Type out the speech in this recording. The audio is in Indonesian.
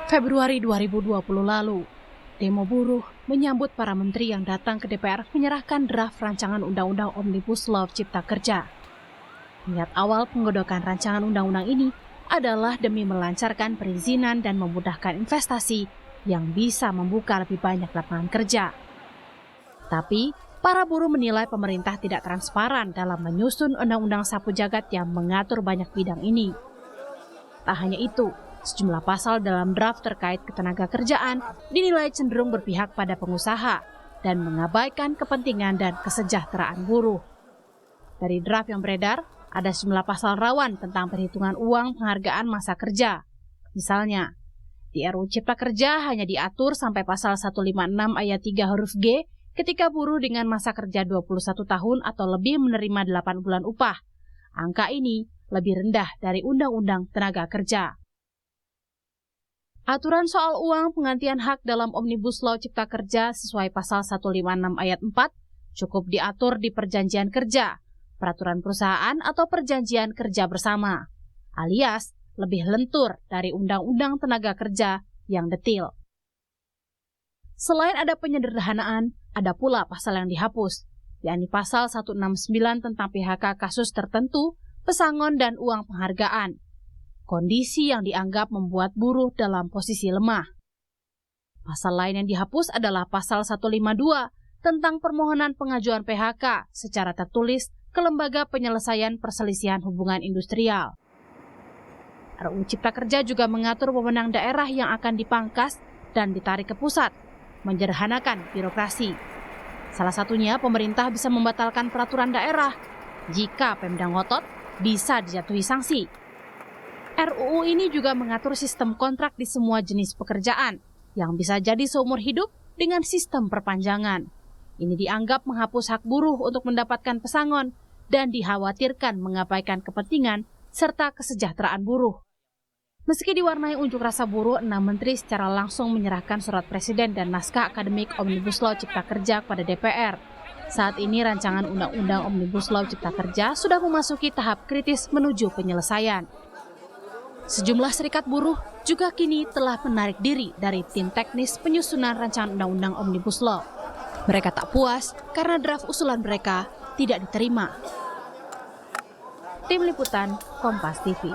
Februari 2020 lalu, demo buruh menyambut para menteri yang datang ke DPR menyerahkan draft rancangan Undang-Undang Omnibus Law Cipta Kerja. Niat awal penggodokan rancangan undang-undang ini adalah demi melancarkan perizinan dan memudahkan investasi yang bisa membuka lebih banyak lapangan kerja. Tapi, para buruh menilai pemerintah tidak transparan dalam menyusun Undang-Undang Sapu Jagat yang mengatur banyak bidang ini. Tak hanya itu, sejumlah pasal dalam draft terkait ketenaga kerjaan dinilai cenderung berpihak pada pengusaha dan mengabaikan kepentingan dan kesejahteraan buruh. Dari draft yang beredar, ada sejumlah pasal rawan tentang perhitungan uang penghargaan masa kerja. Misalnya, di RUU Cipta Kerja hanya diatur sampai pasal 156 ayat 3 huruf G ketika buruh dengan masa kerja 21 tahun atau lebih menerima 8 bulan upah. Angka ini lebih rendah dari Undang-Undang Tenaga Kerja. Aturan soal uang penggantian hak dalam Omnibus Law Cipta Kerja sesuai pasal 156 ayat 4 cukup diatur di perjanjian kerja, peraturan perusahaan atau perjanjian kerja bersama, alias lebih lentur dari Undang-Undang Tenaga Kerja yang detil. Selain ada penyederhanaan, ada pula pasal yang dihapus, yakni pasal 169 tentang PHK kasus tertentu, pesangon dan uang penghargaan. Kondisi yang dianggap membuat buruh dalam posisi lemah. Pasal lain yang dihapus adalah pasal 152 tentang permohonan pengajuan PHK secara tertulis ke Lembaga Penyelesaian Perselisihan Hubungan Industrial. RUU Cipta Kerja juga mengatur wewenang daerah yang akan dipangkas dan ditarik ke pusat, menyederhanakan birokrasi. Salah satunya pemerintah bisa membatalkan peraturan daerah. Jika Pemda ngotot, bisa dijatuhi sanksi. RUU ini juga mengatur sistem kontrak di semua jenis pekerjaan yang bisa jadi seumur hidup dengan sistem perpanjangan. Ini dianggap menghapus hak buruh untuk mendapatkan pesangon dan dikhawatirkan mengabaikan kepentingan serta kesejahteraan buruh. Meski diwarnai unjuk rasa buruh, 6 menteri secara langsung menyerahkan surat presiden dan naskah akademik Omnibus Law Cipta Kerja kepada DPR. Saat ini rancangan Undang-Undang Omnibus Law Cipta Kerja sudah memasuki tahap kritis menuju penyelesaian. Sejumlah serikat buruh juga kini telah menarik diri dari tim teknis penyusunan rancangan Undang-Undang Omnibus Law. Mereka tak puas karena draft usulan mereka tidak diterima. Tim Liputan Kompas TV.